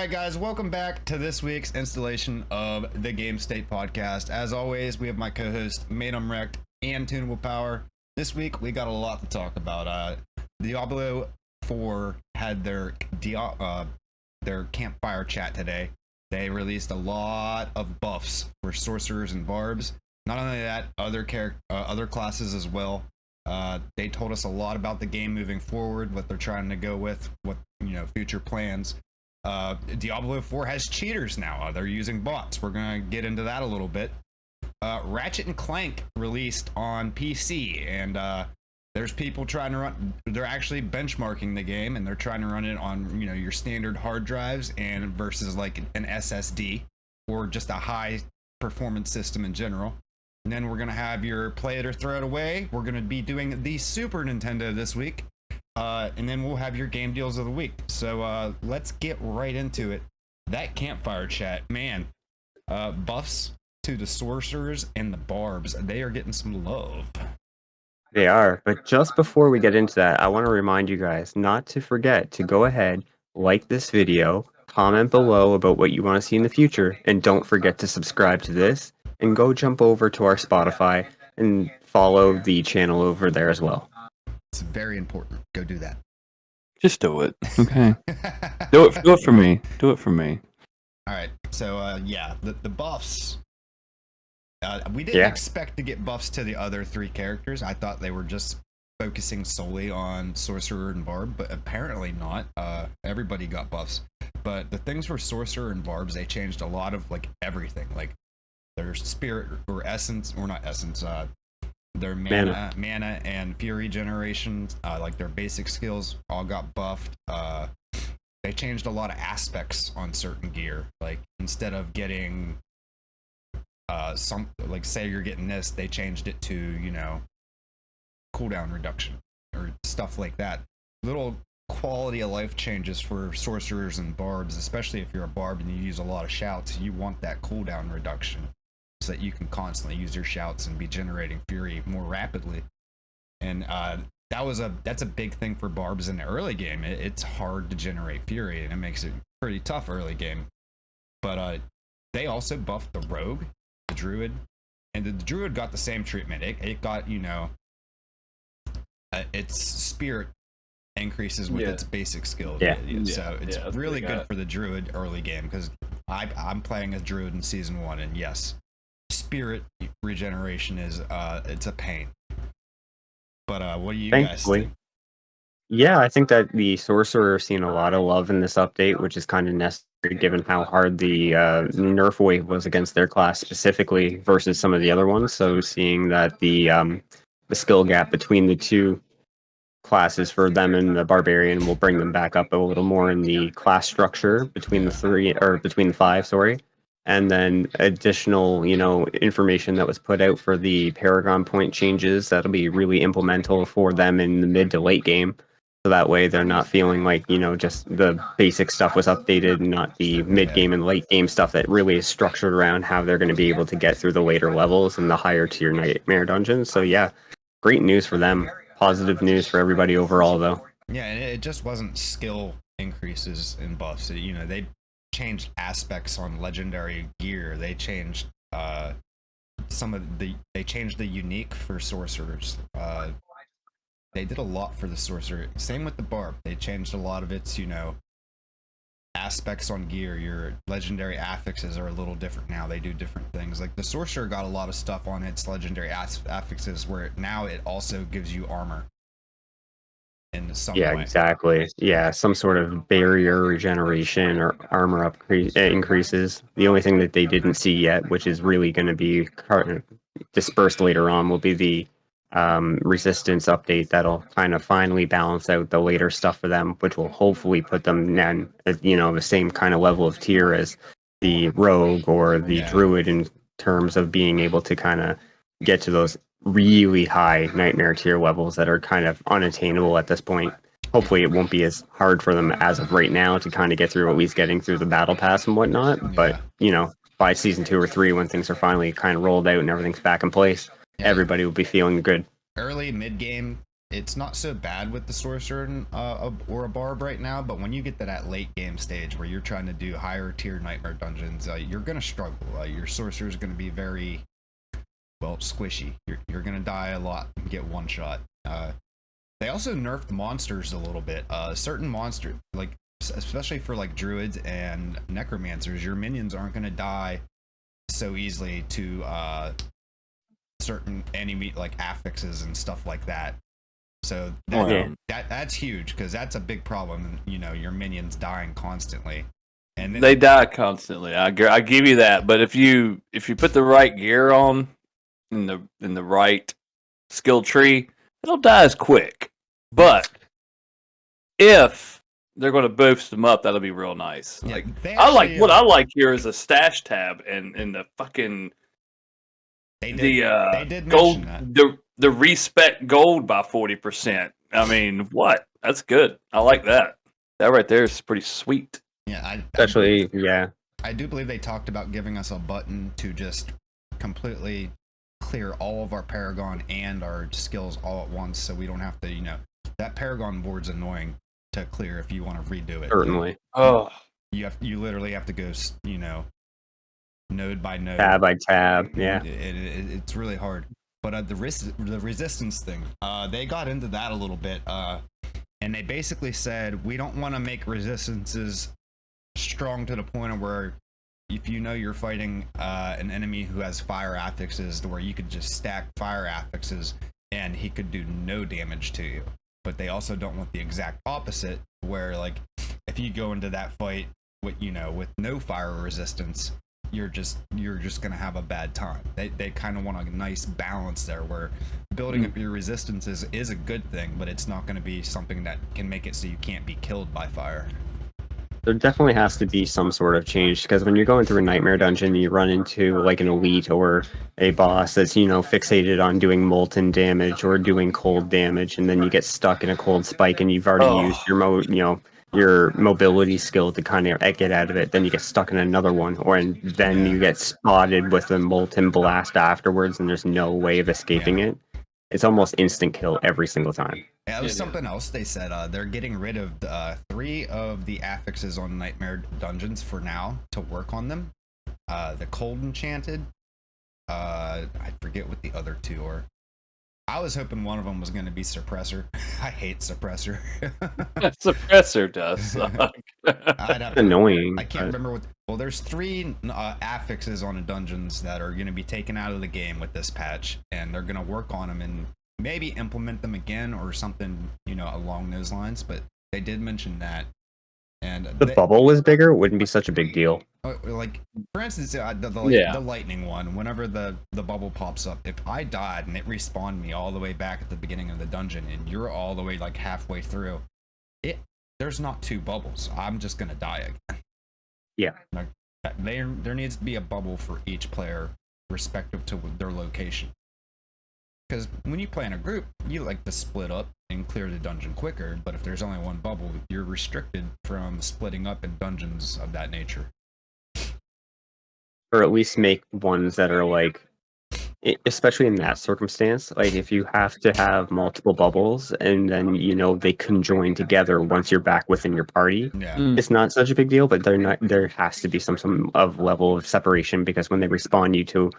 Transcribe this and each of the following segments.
right, guys, welcome back to this week's installation of the Game State Podcast. As always, we have my co-host, Madam Wrecked and TuneablePower. This week, we got a lot to talk about. Diablo IV had their campfire chat today. They released a lot of buffs for sorcerers and barbs. Not only that, other classes as well. They told us a lot about the game moving forward, what they're trying to go with, what future plans. Diablo 4 has cheaters now. They're using bots. We're gonna get into that a little bit. Ratchet and Clank released on PC, and there's people trying to run. They're actually benchmarking the game, and they're trying to run it on your standard hard drives and versus like an SSD or just a high performance system in general. And then we're gonna have your play it or throw it away. We're gonna be doing the Super Nintendo this week. And then we'll have your game deals of the week. So let's get right into it. That campfire chat, man. Buffs to the sorcerers and the barbs. They are getting some love. They are, but just before we get into that, I want to remind you guys not to forget to go ahead, like this video, comment below about what you want to see in the future, and don't forget to subscribe to this, and go jump over to our Spotify and follow the channel over there as well. It's very important. Go do that. Just do it, okay? do it for me. Do it for me. All right. So the buffs. We didn't expect to get buffs to the other three characters. I thought they were just focusing solely on Sorcerer and Barb, but apparently not. Everybody got buffs. But the things for Sorcerer and Barbs, they changed a lot of like everything. Like their spirit or essence, or not essence, their mana and fury generations, like their basic skills all got buffed. They changed a lot of aspects on certain gear. Like instead of getting some, like say you're getting this, they changed it to cooldown reduction or stuff like that. Little quality of life changes for sorcerers and barbs, especially if you're a barb and you use a lot of shouts. You want that cooldown reduction so that you can constantly use your shouts and be generating fury more rapidly. And that's a big thing for barbs in the early game. It's hard to generate fury, and it makes it pretty tough early game. But they also buffed the rogue, the druid, and the druid got the same treatment. It got its spirit increases with its basic skills. So it's really good for the druid early game, because I'm playing a druid in season 1, and yes, spirit regeneration is it's a pain. But what do you guys think? Yeah, I think that the sorcerer is seeing a lot of love in this update, which is kind of necessary given how hard the nerf wave was against their class specifically versus some of the other ones. So seeing that the skill gap between the two classes for them and the barbarian will bring them back up a little more in the class structure between the five, sorry. And then additional, information that was put out for the Paragon point changes that'll be really implemental for them in the mid to late game. So that way they're not feeling like, just the basic stuff was updated, not the mid game and late game stuff that really is structured around how they're going to be able to get through the later levels and the higher tier nightmare dungeons. So yeah, great news for them. Positive news for everybody overall, though. Yeah, and it just wasn't skill increases in buffs. They changed aspects on legendary gear. They changed they changed the unique for sorcerers. They did a lot for the sorcerer. Same with the barb. They changed a lot of its aspects on gear. Your legendary affixes are a little different now. They do different things. Like the sorcerer got a lot of stuff on its legendary affixes where now it also gives you armor in some way. Yeah, exactly. Yeah, some sort of barrier regeneration or armor increases. The only thing that they didn't see yet, which is really going to be dispersed later on, will be the resistance update that'll kind of finally balance out the later stuff for them, which will hopefully put them then at the same kind of level of tier as the rogue or the druid in terms of being able to kind of get to those really high nightmare tier levels that are kind of unattainable at this point. Hopefully it won't be as hard for them as of right now to kind of get through at least getting through the battle pass and whatnot. But by season 2 or 3, when things are finally kind of rolled out and everything's back in place, everybody will be feeling good. Early mid game, it's not so bad with the sorcerer and, or a barb right now, but when you get to that late game stage where you're trying to do higher tier nightmare dungeons, you're gonna struggle. Your sorcerer is gonna be very, well, squishy. You're gonna die a lot and get one shot. They also nerfed monsters a little bit. Certain monsters, like especially for like druids and necromancers, your minions aren't gonna die so easily to certain enemy like affixes and stuff like that. So that's huge because that's a big problem. You know, your minions dying constantly, and then, they die constantly. I give you that. But if you put the right gear on in the right skill tree, it'll die as quick. But if they're going to boost them up, that'll be real nice. yeah, Like actually, what I like here is a stash tab and the fucking they did gold mention that. the respec gold by 40%. I mean, what? That's good. I like that. That right there is pretty sweet. Yeah, Especially, yeah. I do believe they talked about giving us a button to just completely clear all of our Paragon and our skills all at once, so we don't have to, you know, that Paragon board's annoying to clear if you want to redo it. Certainly. Oh, You literally have to go, you know, node by node, Tab by tab. Yeah. It's really hard. But the resistance thing, they got into that a little bit, and they basically said we don't want to make resistances strong to the point of where if you know you're fighting an enemy who has fire affixes, to where you could just stack fire affixes and he could do no damage to you. But they also don't want the exact opposite, where like if you go into that fight with, you know, with no fire resistance, you're just gonna have a bad time. They kind of want a nice balance there, where building up your resistances is a good thing, but it's not going to be something that can make it so you can't be killed by fire. There definitely has to be some sort of change, because when you're going through a nightmare dungeon, you run into like an elite or a boss that's, you know, fixated on doing molten damage or doing cold damage, and then you get stuck in a cold spike and you've already used your your mobility skill to kind of get out of it. Then you get stuck in another one, and then you get spotted with a molten blast afterwards, and there's no way of escaping it. It's almost instant kill every single time. Yeah, it was something else they said. They're getting rid of 3 of the affixes on Nightmare Dungeons for now to work on them. The Cold Enchanted. I forget what the other 2 are. I was hoping one of them was going to be Suppressor. I hate Suppressor. Suppressor does suck. Annoying. I can't remember what. Well, there's 3 affixes on the dungeons that are going to be taken out of the game with this patch, and they're going to work on them and maybe implement them again or something, you know, along those lines. But they did mention that. And the bubble was bigger, it wouldn't be such a big deal. Like, for instance, the lightning one, whenever the bubble pops up, if I died and it respawned me all the way back at the beginning of the dungeon and you're all the way like halfway through, there's not 2 bubbles. I'm just gonna die again. Yeah. Like, there needs to be a bubble for each player respective to their location. Because when you play in a group, you like to split up and clear the dungeon quicker, but if there's only one bubble, you're restricted from splitting up in dungeons of that nature. Or at least make ones that are like, especially in that circumstance, like if you have to have multiple bubbles and then, you know, they conjoin together once you're back within your party, it's not such a big deal, but there has to be some of level of separation, because when they respawn you to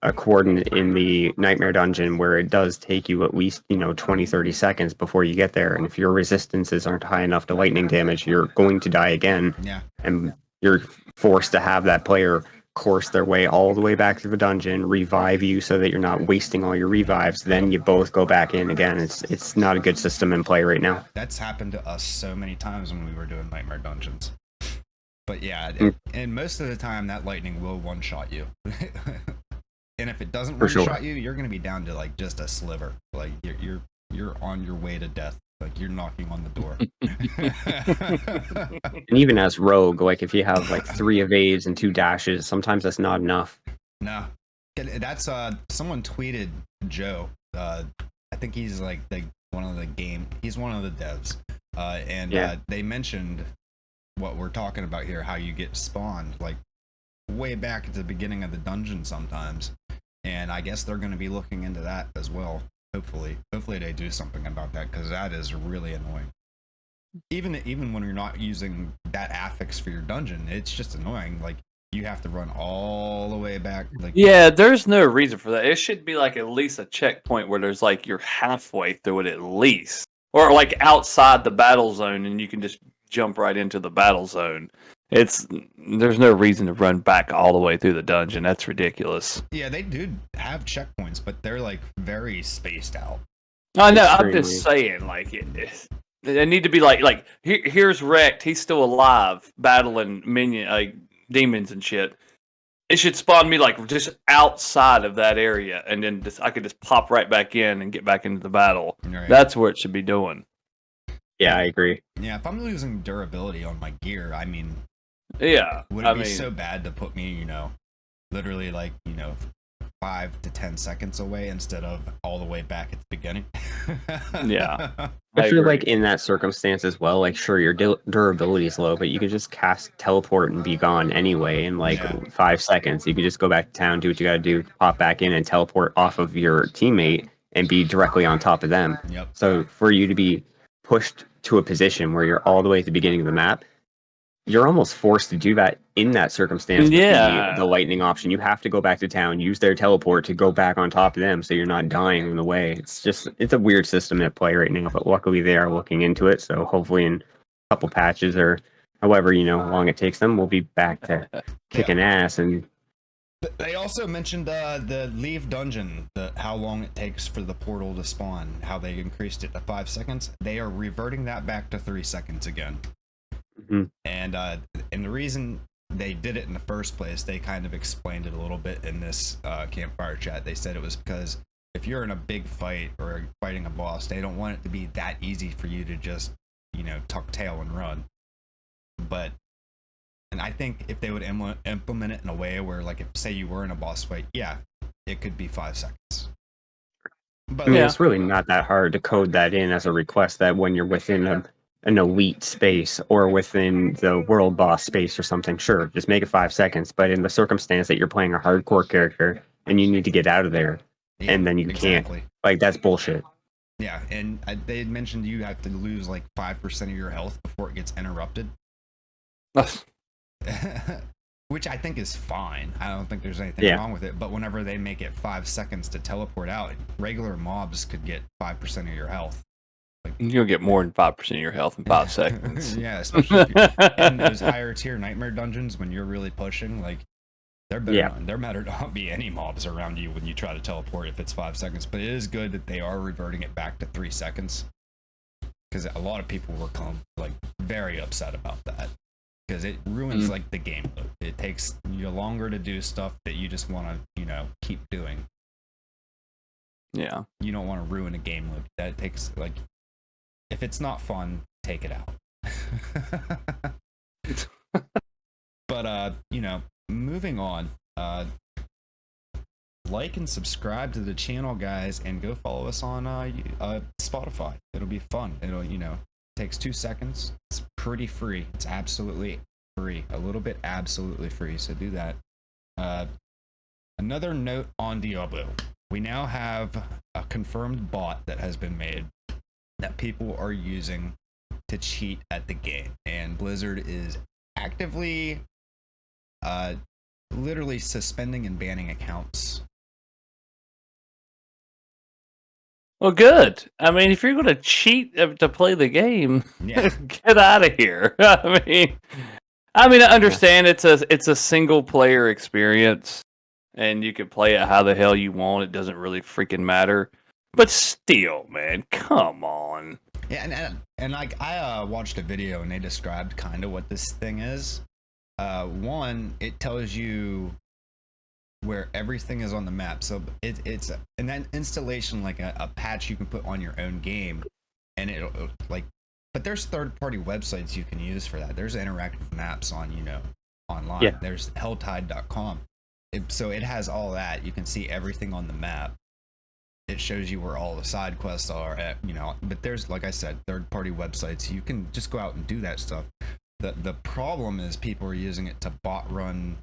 a coordinate in the nightmare dungeon where it does take you at least, you know, 20-30 seconds before you get there, and if your resistances aren't high enough to lightning damage, you're going to die again. And you're forced to have that player course their way all the way back to the dungeon, revive you so that you're not wasting all your revives, then you both go back in again. It's not a good system in play right now. That's happened to us so many times when we were doing nightmare dungeons. But yeah, and most of the time that lightning will one-shot you. And if it doesn't one-shot you, you're going to be down to like just a sliver. Like you're on your way to death. Like you're knocking on the door. And even as rogue, like if you have like 3 evades and 2 dashes, sometimes that's not enough. No, that's someone tweeted Joe. I think he's like he's one of the devs. They mentioned what we're talking about here, how you get spawned like way back at the beginning of the dungeon sometimes. And I guess they're going to be looking into that as well. Hopefully they do something about that, because that is really annoying. Even when you're not using that affix for your dungeon, it's just annoying. Like, you have to run all the way back. Like, Yeah, there's no reason for that. It should be like at least a checkpoint where there's like you're halfway through it at least, or like outside the battle zone, and you can just jump right into the battle zone. There's no reason to run back all the way through the dungeon. That's ridiculous. yeah, they do have checkpoints, but they're like very spaced out. I know. I'm Extremely. just saying, like they need to be like here's Wrecked. He's still alive, battling demons and shit. It should spawn me like just outside of that area, and then I could just pop right back in and get back into the battle. Right. That's where it should be doing. Yeah, I agree. Yeah, if I'm losing durability on my gear, I mean, Yeah, would it be so bad to put me, literally like, 5 to 10 seconds away instead of all the way back at the beginning? Yeah. Especially like in that circumstance as well. Like, sure, your durability is low, but you could just cast teleport and be gone anyway in like 5 seconds. You could just go back to town, do what you got to do, pop back in, and teleport off of your teammate and be directly on top of them. Yep. So for you to be pushed to a position where you're all the way at the beginning of the map, you're almost forced to do that in that circumstance. Yeah. With the lightning option, you have to go back to town, use their teleport to go back on top of them, so you're not dying on the way. It's a weird system at play right now, but luckily they are looking into it. So hopefully in a couple patches or however long it takes them, we'll be back to kicking ass. And they also mentioned the leave dungeon, how long it takes for the portal to spawn, how they increased it to 5 seconds. They are reverting that back to 3 seconds again. Mm-hmm. And the reason they did it in the first place, they kind of explained it a little bit in this campfire chat. They said it was because if you're in a big fight or fighting a boss, they don't want it to be that easy for you to just, tuck tail and run. And I think if they would implement it in a way where, like, if say you were in a boss fight, yeah, it could be 5 seconds. But I mean, it's really not that hard to code that in as a request, that when you're within an elite space or within the world boss space or something, sure, just make it 5 seconds. But in the circumstance that you're playing a hardcore character and you need to get out of there, and then you can't, like, that's bullshit. Yeah, and they had mentioned you have to lose like 5% of your health before it gets interrupted. Which I think is fine. I don't think there's anything wrong with it. But whenever they make it 5 seconds to teleport out, regular mobs could get 5% of your health. Like, you'll get more than 5% of your health in 5 seconds. Yeah, especially if you're in those higher tier nightmare dungeons when you're really pushing. Like, there better not be any mobs around you when you try to teleport if it's 5 seconds. But it is good that they are reverting it back to 3 seconds, because a lot of people were very upset about that. Because it ruins like the game loop. It takes you longer to do stuff that you just want to, keep doing. Yeah. You don't want to ruin a game loop. That takes if it's not fun, take it out. But moving on. Like and subscribe to the channel, guys, and go follow us on Spotify. It'll be fun. It'll takes 2 seconds. It's pretty free. It's absolutely free. A little bit absolutely free. So do that. Another note on Diablo. We now have a confirmed bot that has been made that people are using to cheat at the game. And Blizzard is actively literally suspending and banning accounts. Well, good. I mean, if you're going to cheat to play the game, get out of here. I understand it's a single player experience, and you can play it how the hell you want. It doesn't really freaking matter. But still, man, come on. Yeah, and I watched a video and they described kind of what this thing is. One, it tells you where everything is on the map. So it's an installation, like a patch you can put on your own game, and it'll but there's third-party websites you can use for that. There's interactive maps on online. Yeah. There's helltide.com. So it has all that. You can see everything on the map. It shows you where all the side quests are at, but there's, like I said, third-party websites. You can just go out and do that stuff. The problem is people are using it to bot run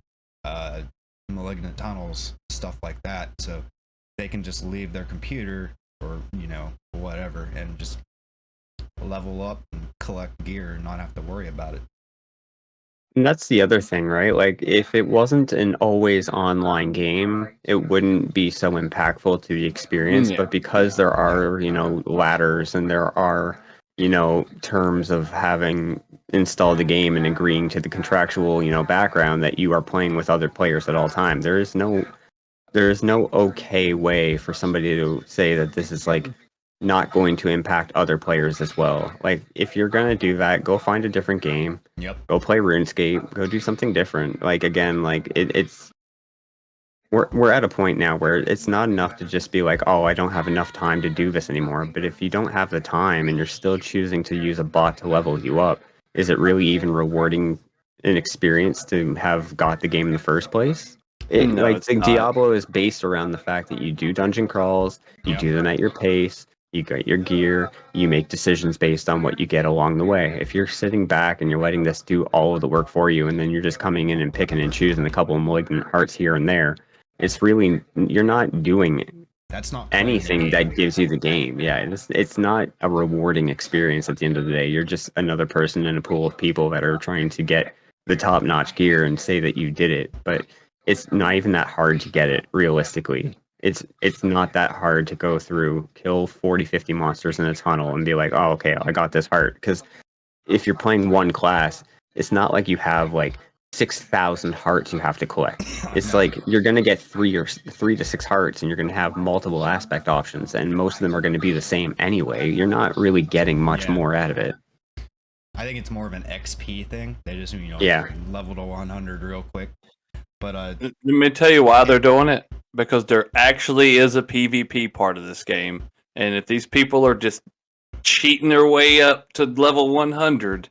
malignant tunnels, stuff like that, so they can just leave their computer, or whatever, and just level up and collect gear and not have to worry about it. And that's the other thing, right? Like, if it wasn't an always online game, it wouldn't be so impactful to the experience. Yeah. But because there are, ladders and there are, terms of having installed the game and agreeing to the contractual, background that you are playing with other players at all time, there is no okay way for somebody to say that this is like not going to impact other players as well. Like, if you're gonna do that, go find a different game. Yep. Go play RuneScape. Go do something different. Like, again, like it's we're at a point now where it's not enough to just be like, oh, I don't have enough time to do this anymore. But if you don't have the time and you're still choosing to use a bot to level you up, is it really even rewarding an experience to have got the game in the first place? No, it's not. Diablo is based around the fact that you do dungeon crawls, you do them at your pace, you get your gear, you make decisions based on what you get along the way. If you're sitting back and you're letting this do all of the work for you, and then you're just coming in and picking and choosing a couple of malignant hearts here and there, it's really, you're not doing That's not anything that gives you the game. Yeah, it's not a rewarding experience at the end of the day. You're just another person in a pool of people that are trying to get the top-notch gear and say that you did it, but it's not even that hard to get it realistically. It's not that hard to go through, kill 40, 50 monsters in a tunnel and be like, oh, okay, I got this heart. Because if you're playing one class, it's not like you have like 6,000 hearts you have to collect. It's like you're going to get 3 to 6 hearts, and you're going to have multiple aspect options, and most of them are going to be the same anyway. You're not really getting much more out of it. I think it's more of an XP thing. They just level to 100 real quick. But let me tell you why they're doing it. Because there actually is a PvP part of this game, and if these people are just cheating their way up to level 100,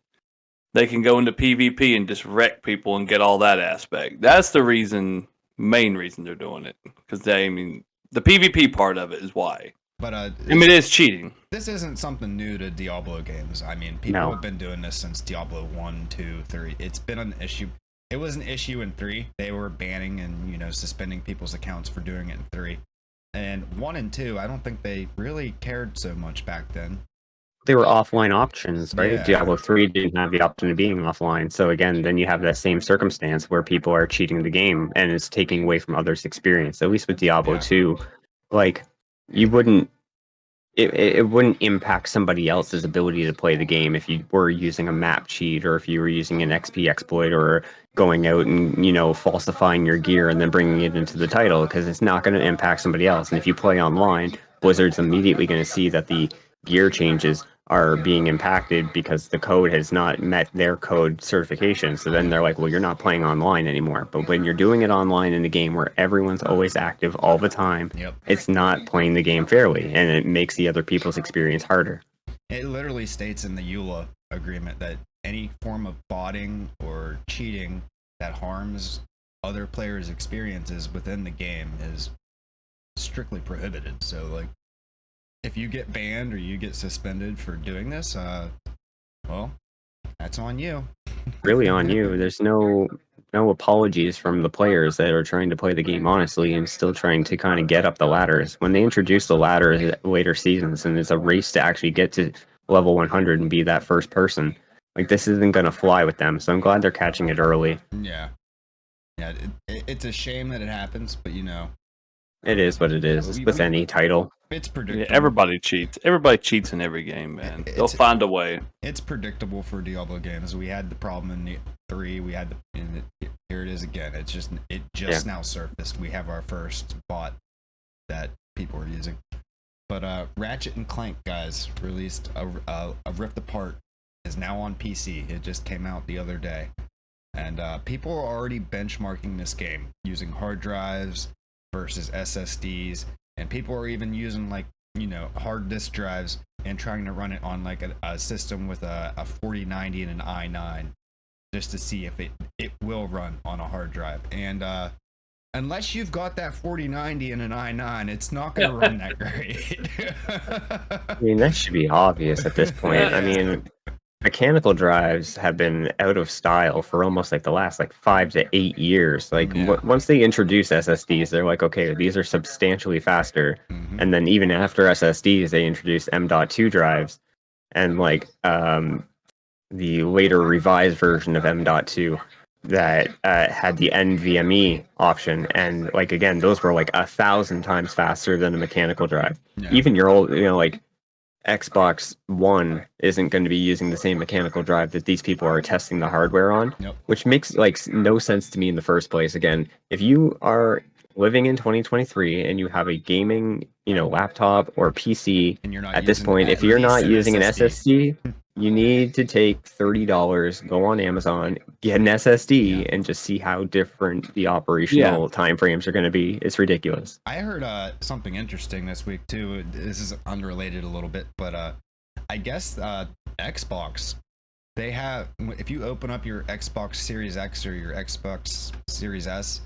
they can go into PvP and just wreck people and get all that aspect. That's the main reason they're doing it. Because the PvP part of it is why. But it is cheating. This isn't something new to Diablo games. I mean, people have been doing this since Diablo 1, 2, 3. It's been an issue. It was an issue in 3. They were banning and, suspending people's accounts for doing it in 3. And 1 and 2, I don't think they really cared so much back then. They were offline options, right? Yeah. Diablo 3 didn't have the option of being offline. So again, then you have that same circumstance where people are cheating the game and it's taking away from others' experience. At least with Diablo 2, like, you wouldn't it wouldn't impact somebody else's ability to play the game if you were using a map cheat, or if you were using an XP exploit, or going out and falsifying your gear and then bringing it into the title, because it's not going to impact somebody else. And if you play online, Blizzard's immediately going to see that the gear changes are being impacted because the code has not met their code certification. So then they're like, well, you're not playing online anymore. But when you're doing it online in a game where everyone's always active all the time, it's not playing the game fairly, and it makes the other people's experience harder. It literally states in the EULA agreement that any form of botting or cheating that harms other players' experiences within the game is strictly prohibited. So, like, if you get banned or you get suspended for doing this, well, that's on you. Really on you. There's no apologies from the players that are trying to play the game honestly and still trying to kind of get up the ladders. When they introduce the ladder later seasons and it's a race to actually get to level 100 and be that first person, like, this isn't going to fly with them. So I'm glad they're catching it early. Yeah. It's a shame that it happens, but it is what it is. It's with any title. It's predictable. Yeah, everybody cheats. Everybody cheats in every game, man. They'll find a way. It's predictable for Diablo games. We had the problem in 3. We had here it is again. It just now surfaced. We have our first bot that people are using. But Ratchet and Clank, guys, released a Rift Apart, is now on PC. It just came out the other day, and people are already benchmarking this game using hard drives versus SSDs, and people are even using hard disk drives and trying to run it on like a system with a 4090 and an i9 just to see if it will run on a hard drive. And unless you've got that 4090 and an i9, it's not going to run that great. I mean, that should be obvious at this point. I mean, mechanical drives have been out of style for almost like the last like 5 to 8 years. Like once they introduce SSDs, they're like, okay, these are substantially faster. Mm-hmm. And then even after SSDs, they introduced M.2 drives, and like the later revised version of M.2 that had the NVMe option, and like again, those were like 1,000 times faster than a mechanical drive. Yeah. Even your old, like Xbox One isn't going to be using the same mechanical drive that these people are testing the hardware on, which makes like no sense to me in the first place. Again, if you are living in 2023 and you have a gaming, laptop or PC, and you're not at this point, if you're not using an SSD, you need to take $30, go on Amazon, get an SSD, and just see how different the operational timeframes are going to be. It's ridiculous. I heard something interesting this week too. This is unrelated a little bit, but I guess Xbox, they have, if you open up your Xbox Series X or your Xbox Series S,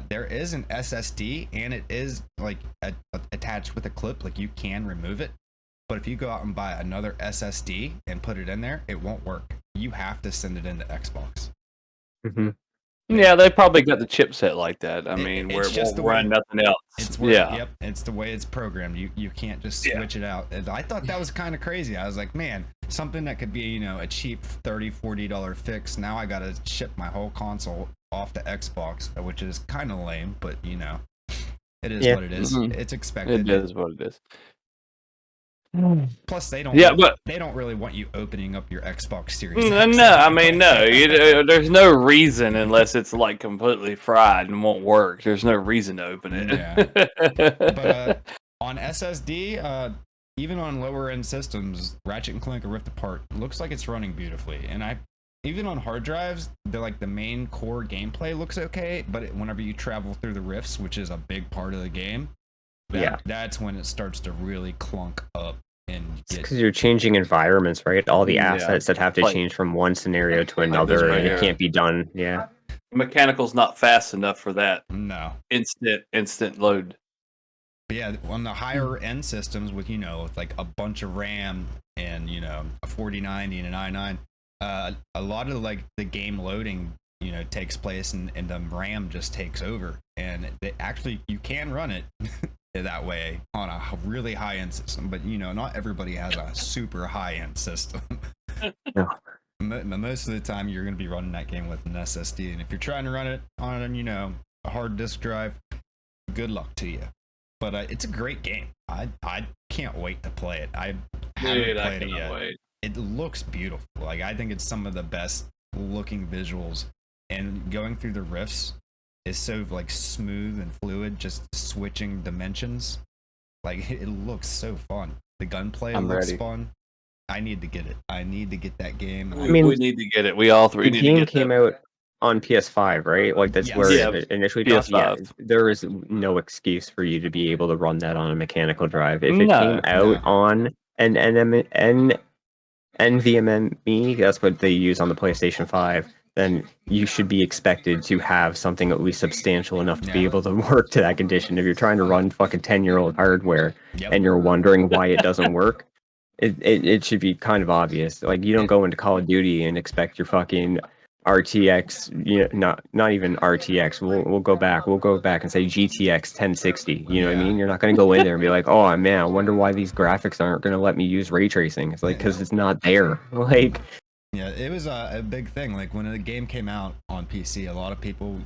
there is an SSD, and it is like attached with a clip. Like you can remove it. But if you go out and buy another SSD and put it in there, it won't work. You have to send it into Xbox. Mm-hmm. Yeah, they probably got the chipset like that. I mean, where it won't run nothing else. Yep, it's the way it's programmed. You can't just switch it out. And I thought that was kind of crazy. I was like, man, something that could be, a cheap $30-$40 fix. Now I got to ship my whole console off to Xbox, which is kind of lame, but it is what it is. Mm-hmm. It's expected. It is what it is. Plus, they don't really want you opening up your Xbox Series X. No, I mean, no. There's no reason unless it's like completely fried and won't work. There's no reason to open it. Yeah. But on SSD, even on lower end systems, Ratchet and Clank Rift Apart looks like it's running beautifully. And even on hard drives, the main core gameplay looks okay. But whenever you travel through the rifts, which is a big part of the game, that's when it starts to really clunk up. Because you're changing environments, right? All the assets that have to change from one scenario to another, and it can't be done. Yeah, mechanical's not fast enough for that. No, instant load. But yeah, on the higher end systems with with like a bunch of RAM and a 4090 and an i9, a lot of like the game loading takes place and the RAM just takes over, and you can run it that way on a really high-end system, but not everybody has a super high-end system. No. Most of the time you're going to be running that game with an SSD, and if you're trying to run it on a hard disk drive, good luck to you. But it's a great game. I can't wait to play it. I haven't played it yet. Wait. It looks beautiful. Like I think it's some of the best looking visuals, and going through the rifts is so like smooth and fluid, just switching dimensions. Like it looks so fun. The gunplay looks fun. I need to get it. I need to get that game. We need to get it. We all three need to get it. The game came out on PS5, right? Like that's where it initially PS5. There is no excuse for you to be able to run that on a mechanical drive. If it came out on an NVMe, that's what they use on the PlayStation 5, then you should be expected to have something at least substantial enough to be able to work to that condition. If you're trying to run fucking 10-year-old hardware and you're wondering why it doesn't work, it should be kind of obvious. Like you don't go into Call of Duty and expect your fucking RTX, not even RTX. We'll go back and say GTX 1060. You know what I mean? You're not going to go in there and be like, oh man, I wonder why these graphics aren't going to let me use ray tracing. It's like because it's not there. Like. Yeah, it was a big thing. Like when the game came out on PC, a lot of people,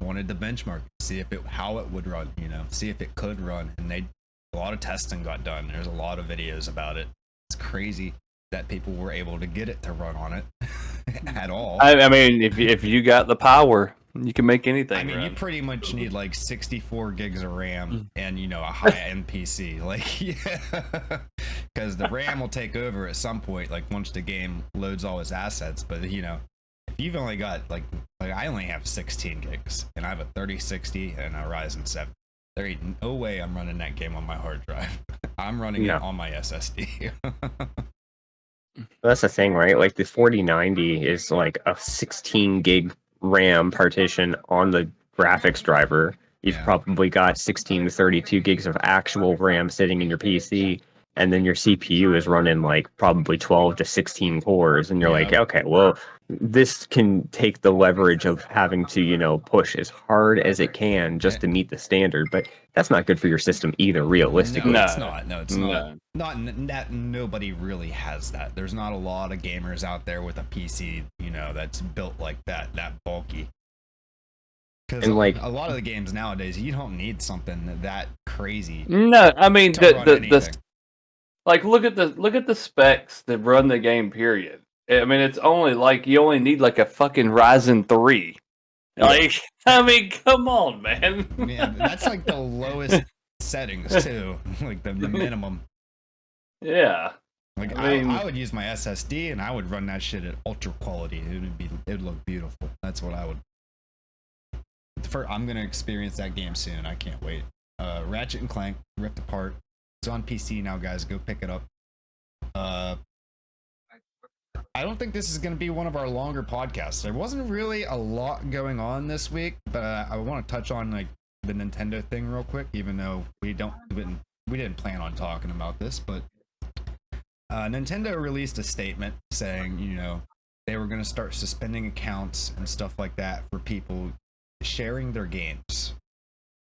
wanted to benchmark, see how it would run, see if it could run, and a lot of testing got done. There's a lot of videos about it. It's crazy that people were able to get it to run on it at all. I mean, if you got the power, you can make anything. I mean, you pretty much need like 64 gigs of RAM and a high-end PC. Like, because the RAM will take over at some point. Like once the game loads all its assets. But if you've only got like I only have 16 gigs and I have a 3060 and a Ryzen 7. There ain't no way I'm running that game on my hard drive. I'm running it on my SSD. That's the thing, right? Like the 4090 is like a 16 gig RAM partition on the graphics driver. You've probably got 16 to 32 gigs of actual RAM sitting in your PC, and then your CPU is running like probably 12 to 16 cores, and you're like, okay, well, this can take the leverage of having to, push as hard as it can just to meet the standard, but that's not good for your system either, realistically. No, it's not. No, it's not. Not that nobody really has that. There's not a lot of gamers out there with a PC, that's built like that bulky. Because like a lot of the games nowadays, you don't need something that crazy. No, I mean the like look at the specs that run the game. Period. I mean, it's only like you only need like a fucking Ryzen 3. Like, I mean, come on, man. Yeah, that's like the lowest settings too, like the minimum. Yeah. Like I would use my SSD and I would run that shit at ultra quality. It'd look beautiful. That's what I would. I'm gonna experience that game soon. I can't wait. Ratchet and Clank Rift Apart. It's on PC now, guys. Go pick it up. I don't think this is going to be one of our longer podcasts. There wasn't really a lot going on this week, but I want to touch on like the Nintendo thing real quick, even though we didn't plan on talking about this. But Nintendo released a statement saying, they were going to start suspending accounts and stuff like that for people sharing their games.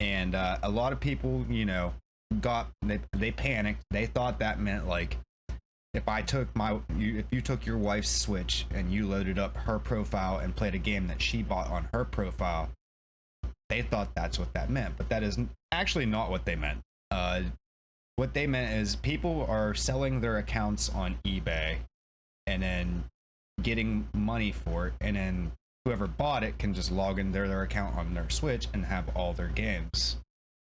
And a lot of people, they panicked. They thought that meant like, if you took your wife's Switch and you loaded up her profile and played a game that she bought on her profile, they thought that's what that meant. But that is actually not what they meant. What they meant is people are selling their accounts on eBay and then getting money for it, and then whoever bought it can just log in their account on their Switch and have all their games.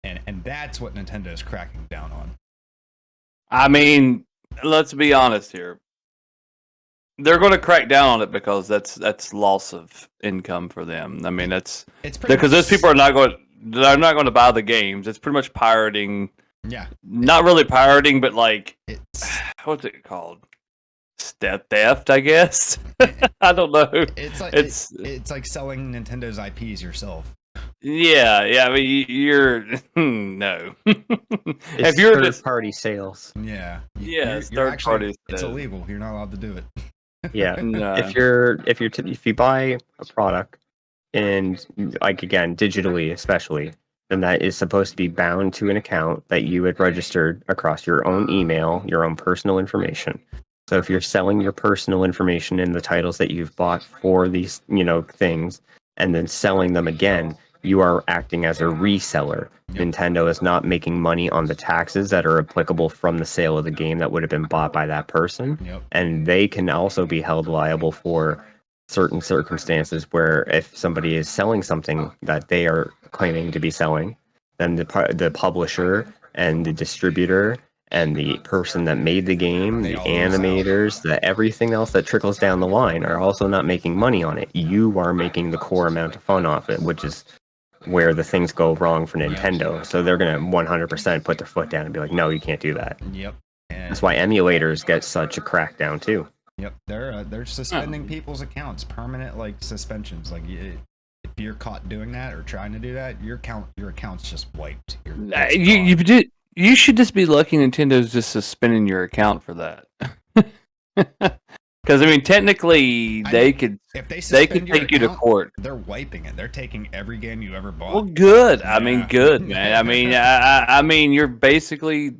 And that's what Nintendo is cracking down on. I mean, let's be honest here. They're going to crack down on it because that's loss of income for them. I mean, it's because those people are not going to buy the games. It's pretty much pirating. Yeah. Not really pirating, but like what's it called? Theft, I guess. I don't know. It's like selling Nintendo's IPs yourself. Yeah. I mean, you're no. If you're third-party sales. Yeah. It's third-party. It's illegal. You're not allowed to do it. Yeah. No. If you buy a product, and like again, digitally especially, then that is supposed to be bound to an account that you had registered across your own email, your own personal information. So if you're selling your personal information in the titles that you've bought for these, things, and then selling them again, you are acting as a reseller. Yep. Nintendo is not making money on the taxes that are applicable from the sale of the game that would have been bought by that person. Yep. And they can also be held liable for certain circumstances where if somebody is selling something that they are claiming to be selling, then the publisher and the distributor and the person that made the game, the animators, everything else that trickles down the line are also not making money on it. You are making the core amount of fun off it, which is where the things go wrong for Nintendo. Yep. So they're going to 100% put their foot down and be like, no, you can't do that. Yep. And that's why emulators get such a crackdown too. Yep. They're suspending people's accounts, permanent like suspensions. Like if you're caught doing that or trying to do that, your account's just wiped. You should just be lucky Nintendo's just suspending your account for that. Because I mean, technically, they could take you to court. They're wiping it. They're taking every game you ever bought. Well, good. Yeah. I mean, good, man. I mean, I mean, you're basically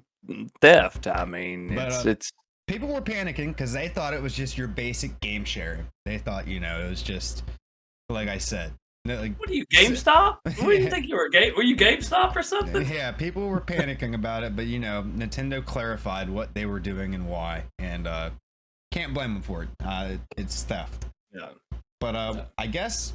theft. I mean, it's. People were panicking because they thought it was just your basic game sharing. They thought, it was just like I said. Like, what are you, GameStop? What do you think you were? Were you GameStop or something? Yeah, people were panicking about it, but Nintendo clarified what they were doing and why, and can't blame them for it. It's theft. Yeah. But I guess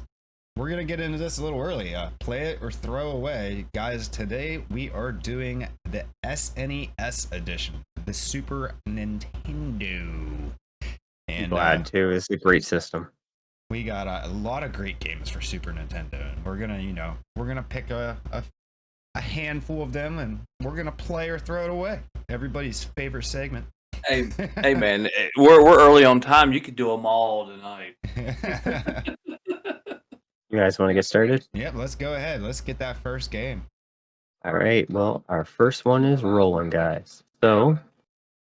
we're gonna get into this a little early. Play it or throw away, guys. Today we are doing the SNES edition, the Super Nintendo. And glad to. It's a great system. We got a lot of great games for Super Nintendo, and we're gonna pick a handful of them, and we're gonna play or throw it away. Everybody's favorite segment. Hey man, we're early on time. You could do them all tonight. You guys want to get started? Yep, let's go ahead. Let's get that first game. All right. Well, our first one is rolling, guys. So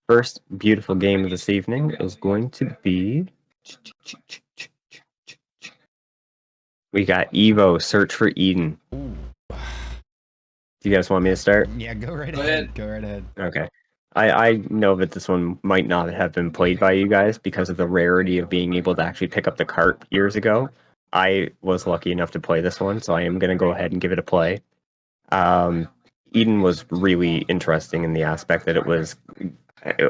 first beautiful game of this evening is going to be... We got Evo, Search for Eden. Ooh. Do you guys want me to start? Yeah, go right Go ahead. ahead. Go right ahead. Okay. I know that this one might not have been played by you guys because of the rarity of being able to actually pick up the cart years ago. I was lucky enough to play this one, so I am going to go ahead and give it a play. Eden was really interesting in the aspect that it was,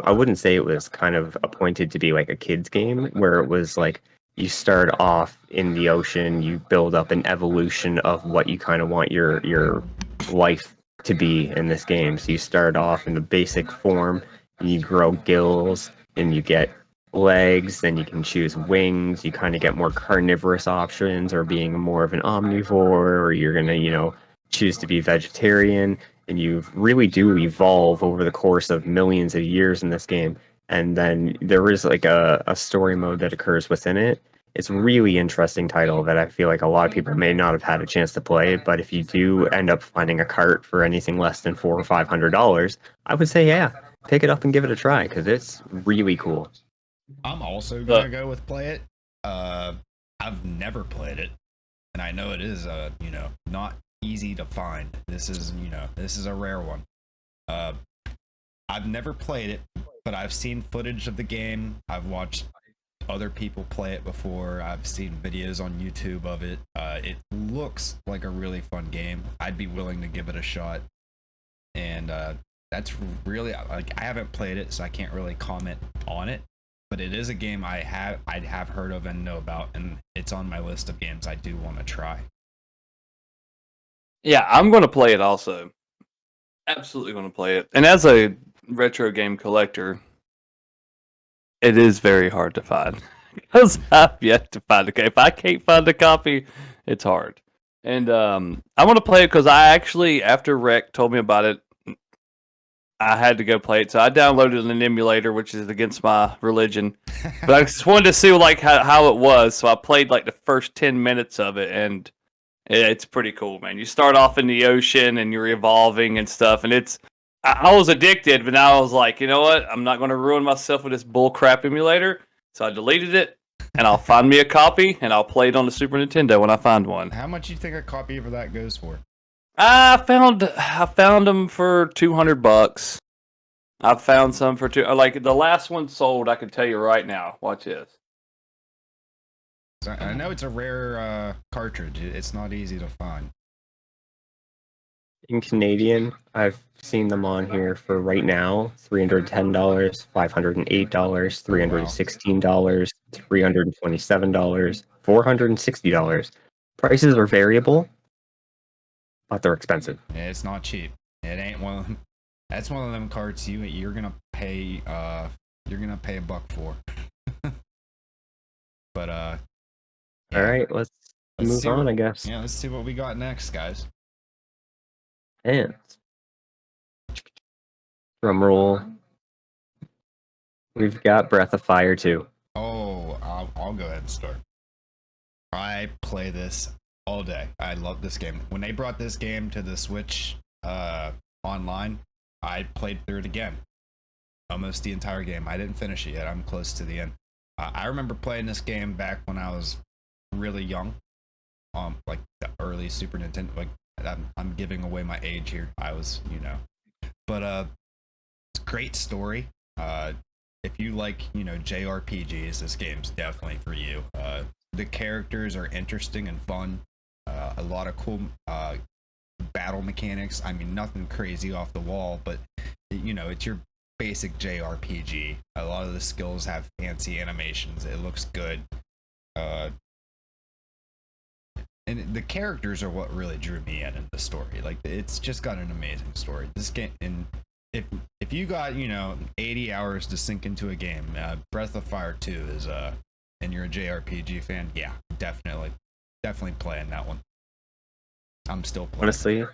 I wouldn't say it was kind of appointed to be like a kid's game, where it was like you start off in the ocean, you build up an evolution of what you kind of want your life to be in this game. So you start off in the basic form, and you grow gills, and you get legs, then you can choose wings. You kind of get more carnivorous options, or being more of an omnivore, or you're gonna, choose to be vegetarian, and you really do evolve over the course of millions of years in this game. And then there is like a story mode that occurs within it. It's a really interesting title that I feel like a lot of people may not have had a chance to play. But if you do end up finding a cart for anything less than $400 or $500, I would say, yeah, pick it up and give it a try because it's really cool. I'm also gonna go with play it. I've never played it, and I know it is not easy to find. This is a rare one. I've never played it, but I've seen footage of the game. I've watched other people play it before. I've seen videos on YouTube of it. It looks like a really fun game. I'd be willing to give it a shot. And that's really, like, I haven't played it, so I can't really comment on it. But it is a game I'd have heard of and know about, and it's on my list of games I do want to try. Yeah, I'm going to play it also. Absolutely going to play it. And as a retro game collector, it is very hard to find because I've yet to find a copy. If I can't find a copy, it's hard. And I want to play it because I actually, after Rec told me about it, I had to go play it. So I downloaded an emulator, which is against my religion. But I just wanted to see like how it was. So I played like the first 10 minutes of it, and it's pretty cool, man. You start off in the ocean and you're evolving and stuff, and I was addicted, but now I was like, you know what? I'm not going to ruin myself with this bullcrap emulator. So I deleted it, and I'll find me a copy, and I'll play it on the Super Nintendo when I find one. How much do you think a copy of that goes for? I found them for $200. I found some for like the last one sold. I can tell you right now. Watch this. I know it's a rare cartridge. It's not easy to find. In Canadian, I've seen them on here for right now $310, $508, $316, $327, $460. Prices are variable, but they're expensive. Yeah, it's not cheap. It ain't one of them. That's one of them carts you're gonna pay $1 for. But yeah. All right, let's move on, I guess. Yeah, let's see what we got next, guys. And drum roll. We've got Breath of Fire 2. Oh, I'll go ahead and start. I play this all day. I love this game. When they brought this game to the Switch online, I played through it again. Almost the entire game. I didn't finish it yet. I'm close to the end. I remember playing this game back when I was really young. Like the early Super Nintendo. Like I'm giving away my age here. I was, But it's a great story. If you like, JRPGs, this game's definitely for you. The characters are interesting and fun. A lot of cool battle mechanics. I mean, nothing crazy off the wall, but it's your basic JRPG. A lot of the skills have fancy animations. It looks good. And the characters are what really drew me in the story. Like, it's just got an amazing story. This game, and if you got 80 hours to sink into a game, Breath of Fire 2 is and you're a JRPG fan, yeah, definitely playing that one. I'm still playing. Honestly,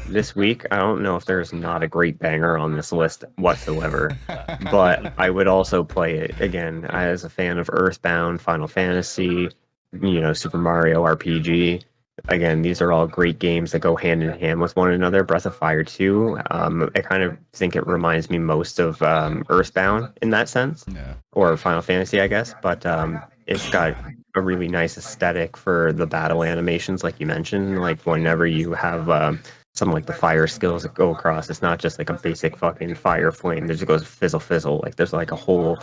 this week, I don't know if there's not a great banger on this list whatsoever, but I would also play it again as a fan of Earthbound, Final Fantasy, Super Mario RPG. again, these are all great games that go hand in hand with one another. Breath of Fire 2, I kind of think it reminds me most of Earthbound in that sense, Yeah. or Final Fantasy, I guess. But it's got a really nice aesthetic for the battle animations, like you mentioned. Like whenever you have some like the fire skills that go across, it's not just like a basic fucking fire flame that just goes fizzle fizzle. Like there's like a whole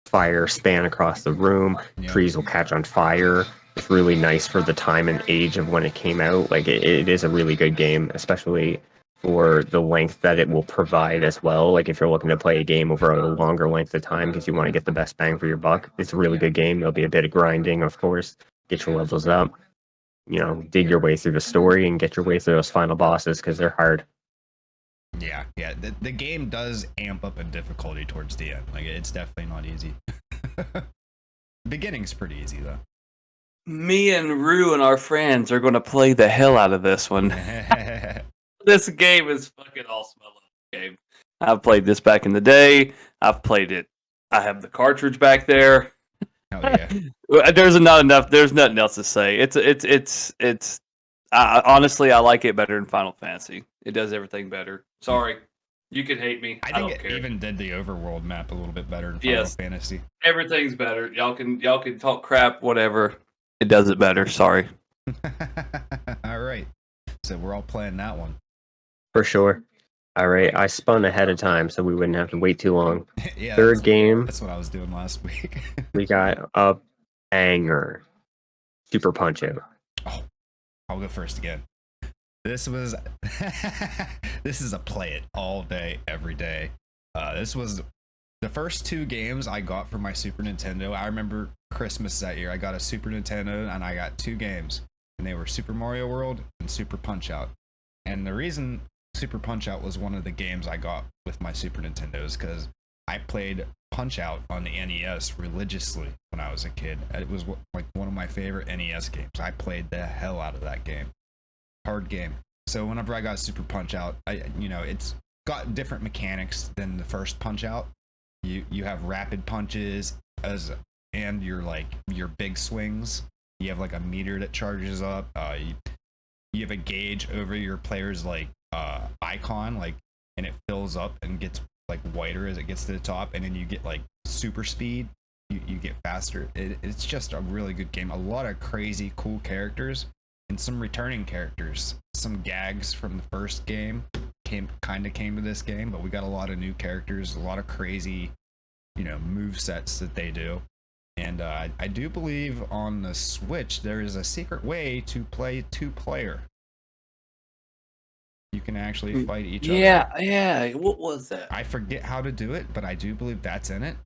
fire span across the room. Yep. Trees will catch on fire. It's really nice for the time and age of when it came out. Like it is a really good game, especially for the length that it will provide as well. Like if you're looking to play a game over a longer length of time because you want to get the best bang for your buck, it's a really good game. There'll be a bit of grinding, of course, get your levels up, dig your way through the story and get your way through those final bosses because they're hard. Yeah. The game does amp up in difficulty towards the end. Like it's definitely not easy. Beginning's pretty easy though. Me and Rue and our friends are going to play the hell out of this one. This game is fucking awesome. I love this game. I've played this back in the day. I've played it. I have the cartridge back there. Oh yeah. There's not enough. There's nothing else to say. Honestly, I like it better than Final Fantasy. It does everything better. Sorry, you can hate me. I think it even did the overworld map a little bit better than Final Fantasy. Everything's better. Y'all can talk crap, whatever. It does it better. Sorry. All right. So we're all playing that one. For sure. All right. I spun ahead of time so we wouldn't have to wait too long. Yeah. Third game. That's what I was doing last week. We got a banger. Super Punch Out. Oh, I'll go first again. This was this is a play it all day, every day. This was the first 2 games I got for my Super Nintendo. I remember Christmas that year. I got a Super Nintendo and I got 2 games, and they were Super Mario World and Super Punch Out. And the reason Super Punch Out was one of the games I got with my Super Nintendo is because I played Punch Out on the NES religiously when I was a kid. It was like one of my favorite NES games. I played the hell out of that game. Hard game. So whenever I got Super Punch Out, it's got different mechanics than the first Punch Out. You have rapid punches and your big swings. You have like a meter that charges up. You have a gauge over your player's icon, and it fills up and gets like whiter as it gets to the top, and then you get like super speed. You get faster. It's just a really good game. A lot of crazy cool characters and some returning characters. Some gags from the first game came to this game, but we got a lot of new characters, a lot of crazy move sets that they do. And I do believe on the Switch there is a secret way to play 2-player. You can actually fight each other. Yeah. What was that? I forget how to do it, but I do believe that's in it.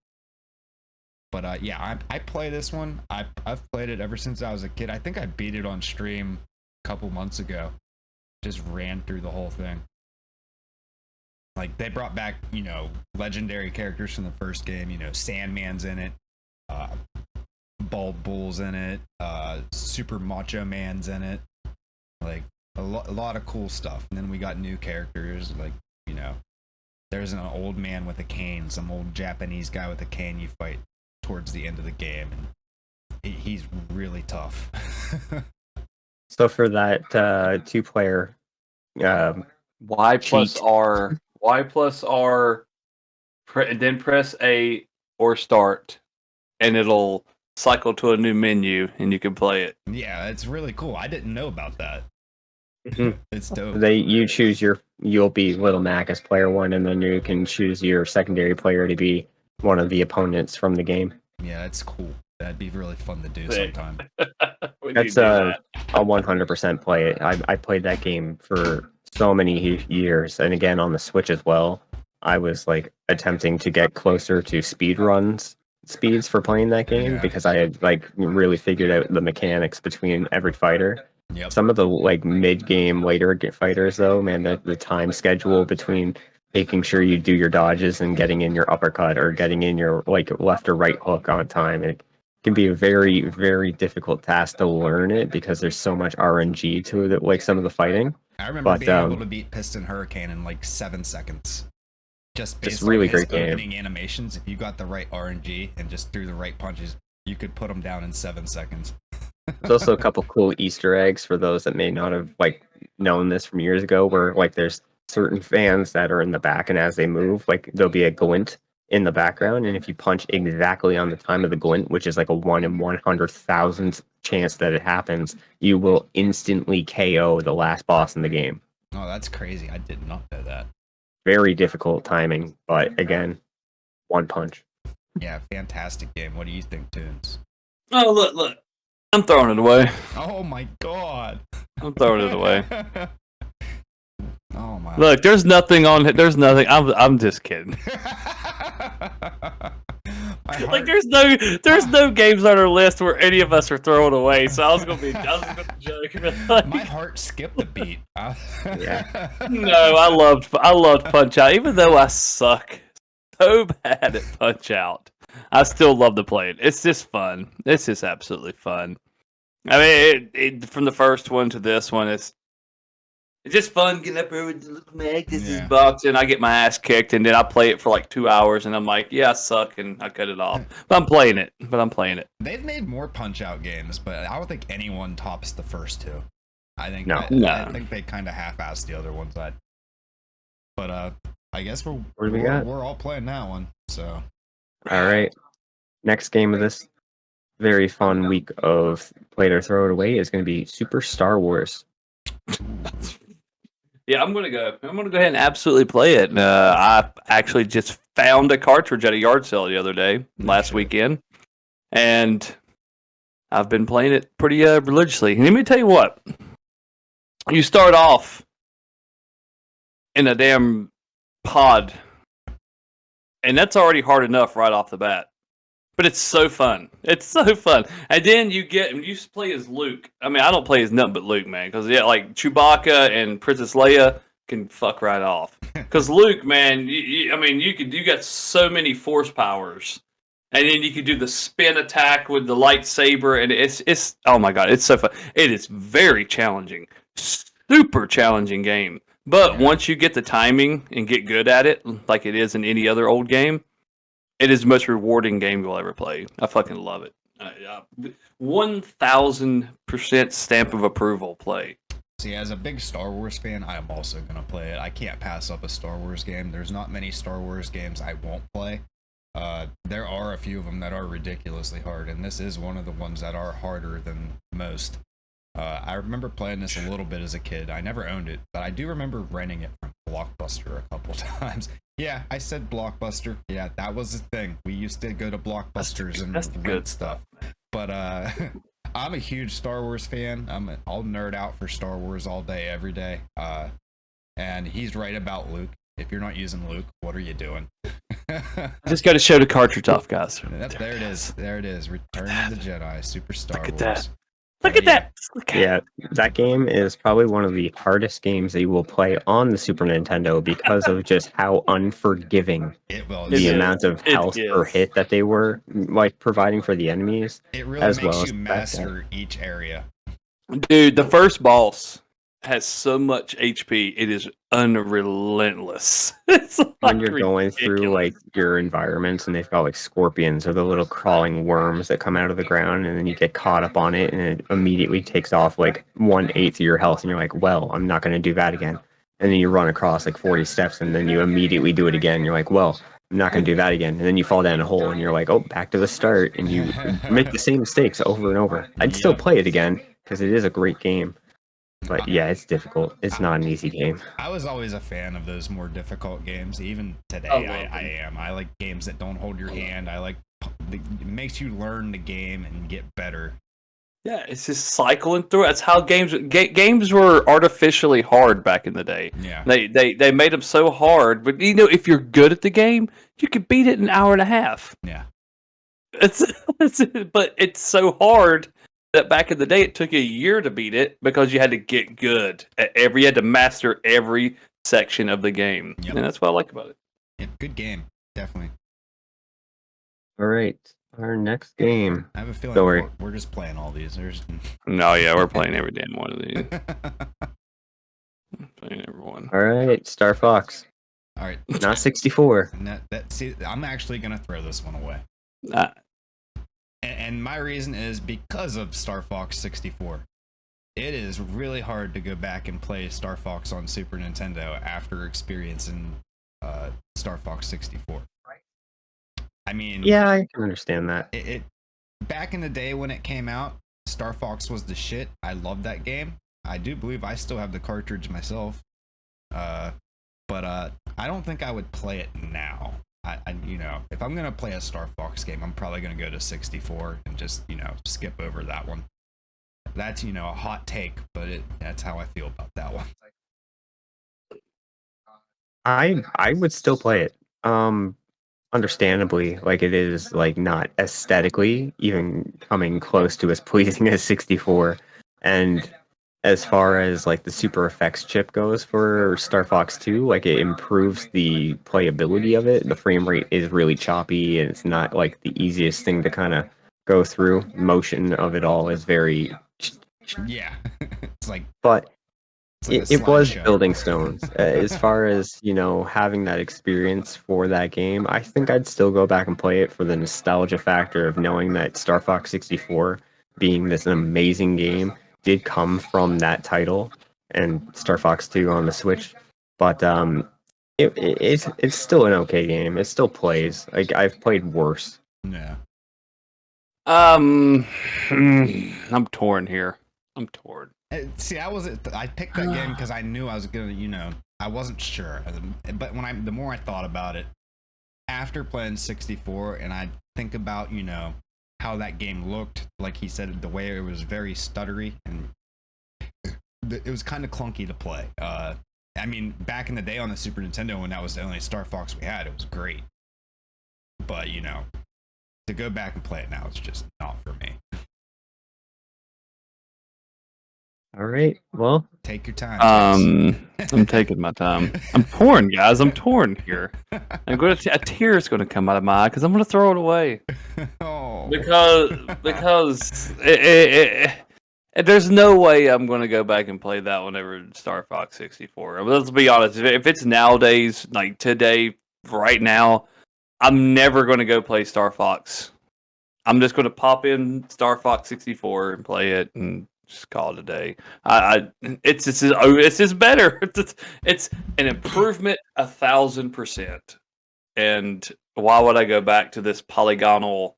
But I play this one. I've played it ever since I was a kid. I think I beat it on stream a couple months ago. Just ran through the whole thing. Like they brought back, legendary characters from the first game. Sandman's in it. Bald Bull's in it. Super Macho Man's in it. Like a lot of cool stuff. And then we got new characters. Like there's an old man with a cane, some old Japanese guy with a cane you fight towards the end of the game, and he's really tough. So for that 2-player, Y plus R, and then press A or start, and it'll cycle to a new menu, and you can play it. Yeah, it's really cool. I didn't know about that. It's dope. You'll be Little Mac as player 1, and then you can choose your secondary player to be one of the opponents from the game. Yeah, that's cool. That'd be really fun to do sometime. That's a 100% play it. I played that game for so many years, and again on the Switch as well. I was like attempting to get closer to speeds for playing that game because I had like really figured out the mechanics between every fighter. Yep. Some of the like mid-game later fighters though, man, the time schedule between making sure you do your dodges and getting in your uppercut or getting in your like left or right hook on time, it can be a very, very difficult task to learn it because there's so much RNG to it, like some of the fighting. I remember being able to beat Piston Hurricane in like 7 seconds. Just based on really his great opening animations. If you got the right RNG and just threw the right punches, you could put them down in 7 seconds. There's also a couple cool Easter eggs for those that may not have like known this from years ago, where like there's certain fans that are in the back, and as they move, like there'll be a glint in the background, and if you punch exactly on the time of the glint, which is like a 1 in 100,000th chance that it happens, you will instantly KO the last boss in the game. Oh, that's crazy. I did not know that. Very difficult timing, but again, one punch. Yeah, fantastic game. What do you think, Tunes? Oh, look. I'm throwing it away. Oh my god. I'm throwing it away. Oh my. Look, there's nothing on it. There's nothing. I'm just kidding. Like there's no games on our list where any of us are throwing away. So I was gonna joke. Like, my heart skipped a beat. Yeah. No, I loved Punch Out, even though I suck so bad at Punch Out. I still love to play it. It's just fun. It's just absolutely fun. I mean, from the first one to this one, it's just fun getting up there with the little mag. This is boxing. I get my ass kicked, and then I play it for like 2 hours, and I'm like, yeah, I suck, and I cut it off. But I'm playing it. They've made more Punch-Out games, but I don't think anyone tops the first two. I think No. I think they kind of half-assed the other ones. But I guess we're all playing that one. So. All right. Next game of this very fun week of Play It or Throw It Away is going to be Super Star Wars. Yeah, I'm gonna go ahead and absolutely play it. I actually just found a cartridge at a yard sale the other day, last weekend, and I've been playing it pretty religiously. And let me tell you what, you start off in a damn pod, and that's already hard enough right off the bat. But it's so fun. And then you play as Luke. I mean, I don't play as nothing but Luke, man. Because, like Chewbacca and Princess Leia can fuck right off. Because Luke, man, you got so many force powers. And then you could do the spin attack with the lightsaber. And it's oh my God, it's so fun. It is very challenging. Super challenging game. But once you get the timing and get good at it, like it is in any other old game, it is the most rewarding game you'll ever play. I fucking love it. 1,000% stamp of approval play. See, as a big Star Wars fan, I am also going to play it. I can't pass up a Star Wars game. There's not many Star Wars games I won't play. There are a few of them that are ridiculously hard, and this is one of the ones that are harder than most. I remember playing this a little bit as a kid. I never owned it, but I do remember renting it from Blockbuster a couple times. Yeah, I said Blockbuster. Yeah, that was the thing. We used to go to Blockbusters and rent stuff. But I'm a huge Star Wars fan. I'll nerd out for Star Wars all day, every day. And he's right about Luke. If you're not using Luke, what are you doing? Just got to show the cartridge off, guys. There it is. There it is. Return of the Jedi, Super Star Wars. That. Look at that! Yeah, that game is probably one of the hardest games that you will play on the Super Nintendo because of just how unforgiving the amount of health per hit that they were like providing for the enemies. It really makes you master each area. Dude, the first boss has so much HP, it is unrelentless. It's like when you're going through like your environments and they've got like scorpions or the little crawling worms that come out of the ground, and then you get caught up on it and it immediately takes off like 1/8 of your health, and you're like, well, I'm not going to do that again. And then you run across like 40 steps and then you immediately do it again. You're like, well, I'm not going to do that again. And then you fall down a hole and you're like, oh, back to the start. And you make the same mistakes over and over. I'd still play it again because it is a great game. But yeah, it's difficult. It's not an easy game. I was always a fan of those more difficult games. Even today, I am. I like games that don't hold your hand. It makes you learn the game and get better. Yeah, it's just cycling through. That's how games were artificially hard back in the day. Yeah, they made them so hard. But if you're good at the game, you could beat it in an hour and a half. Yeah, but it's so hard that back in the day it took you a year to beat it because you had to get good at you had to master every section of the game. And that's what I like about it. Yeah, good game, definitely. All right, our next game. I have a feeling we're just playing all these. No, yeah, we're playing every damn one of these. Playing every one. All right, Star Fox. All right, not 64. See, I'm actually gonna throw this one away. And my reason is because of Star Fox 64. It is really hard to go back and play Star Fox on Super Nintendo after experiencing Star Fox 64. I mean, yeah, I can understand that. It back in the day when it came out, Star Fox was the shit. I loved that game. I do believe I still have the cartridge myself. But I don't think I would play it now. I if I'm gonna play a Star Fox game, I'm probably gonna go to 64 and just skip over that one. That's a hot take, but that's how I feel about that one. I would still play it. Understandably, like it is like not aesthetically even coming close to as pleasing as 64. And as far as like the super effects chip goes for Star Fox 2, like it improves the playability of it. The frame rate is really choppy and it's not like the easiest thing to kind of go through. Motion of it all is very Yeah, it's like but it's like it was slideshow. building stones. As far as, having that experience for that game, I think I'd still go back and play it for the nostalgia factor of knowing that Star Fox 64, being this amazing game, did come from that title and Star Fox 2 on the Switch. But it's still an okay game. It still plays. Like I've played worse. Yeah. I'm torn here. I'm torn. See, I picked that game because I knew I was gonna, I wasn't sure. But the more I thought about it, after playing 64, and I think about, how that game looked, like he said, the way it was very stuttery, and it was kind of clunky to play. I mean, back in the day on the Super Nintendo, when that was the only Star Fox we had, it was great. But, to go back and play it now, it's just not for me. All right. Well, take your time. I'm taking my time. I'm torn, guys. I'm torn here. I'm going to a tear is going to come out of my eye because I'm going to throw it away. Oh. Because there's no way I'm going to go back and play that one over Star Fox 64. Let's be honest. If it's nowadays, like today, right now, I'm never going to go play Star Fox. I'm just going to pop in Star Fox 64 and play it and just call it a day. It's just better. It's an improvement 1,000%. And why would I go back to this polygonal?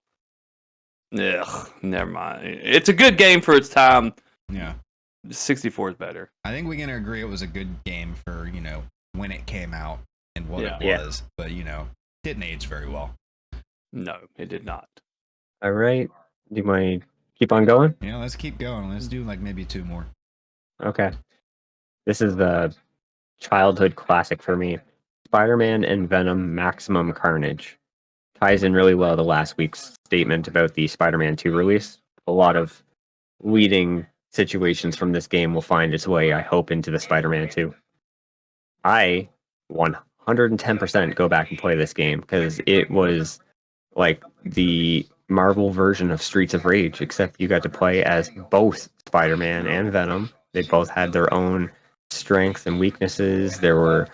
Ugh, never mind. It's a good game for its time. Yeah, 64 is better. I think we can agree it was a good game for when it came out and what it was, but didn't age very well. No, it did not. All right. Do you mind keep on going? Let's keep going. Let's do like maybe 2 more. Okay. This is the childhood classic for me. Spider-Man and Venom Maximum Carnage. Ties in really well to last week's statement about the Spider-Man 2 release. A lot of leading situations from this game will find its way, I hope, into the Spider-Man 2. I 110% go back and play this game because it was like the Marvel version of Streets of Rage, except you got to play as both Spider-Man and Venom. They both had their own strengths and weaknesses. There were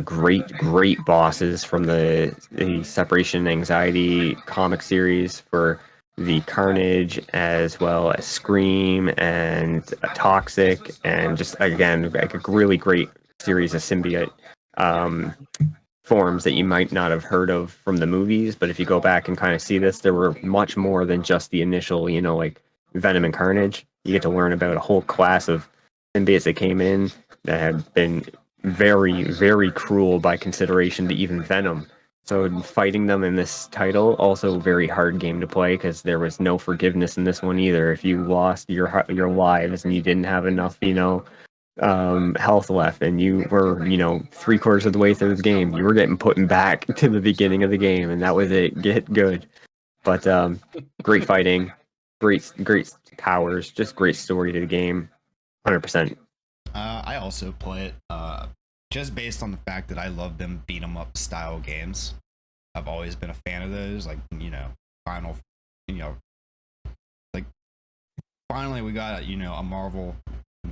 great bosses from the Separation Anxiety comic series for the Carnage, as well as Scream and Toxic, and just again like a really great series of symbiote forms that you might not have heard of from the movies. But if you go back and kind of see this, there were much more than just the initial, like Venom and Carnage. You get to learn about a whole class of symbiotes that came in that had been very, very cruel by consideration to even Venom. So fighting them in this title, also a very hard game to play because there was no forgiveness in this one either. If you lost your lives and you didn't have enough, health left, and you were, 3/4 of the way through the game, you were getting put back to the beginning of the game, and that was it. Get good. But great fighting, great powers, just great story to the game. 100%. I also play it just based on the fact that I love them beat 'em up style games. I've always been a fan of those, like Final, like finally we got a Marvel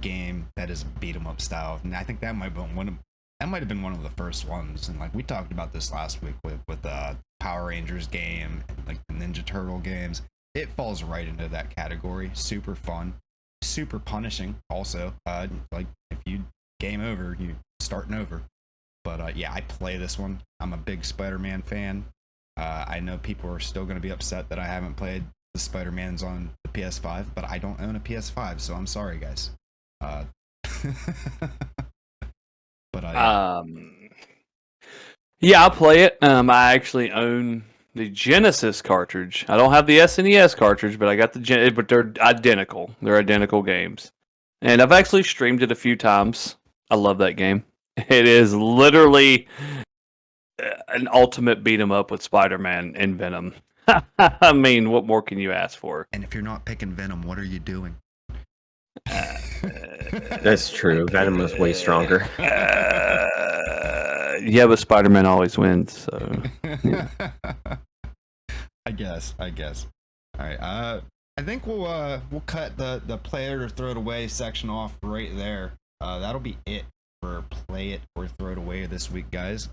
game that is beat 'em up style, and I think that might have been one of the first ones. And like we talked about this last week with Power Rangers game, and like the Ninja Turtle games. it falls right into that category. Super fun, super punishing. Also, like if you game over, you starting over. But yeah, I play this one. I'm a big Spider-Man fan. I know people are still going to be upset that I haven't played the Spider-Mans on the PS5, but I don't own a PS5, so I'm sorry, guys. But yeah, I'll play it. I actually own the Genesis cartridge. I don't have the SNES cartridge, but I got the but they're identical. They're identical games. And I've actually streamed it a few times. I love that game. It is literally an ultimate beat 'em up with Spider-Man and Venom. I mean, what more can you ask for? and if you're not picking Venom, what are you doing? That's true. Venom was way stronger. Yeah, but Spider-Man always wins. So I guess. All right. I think we'll cut the play it or throw it away section off right there. That'll be it for play it or throw it away this week, guys.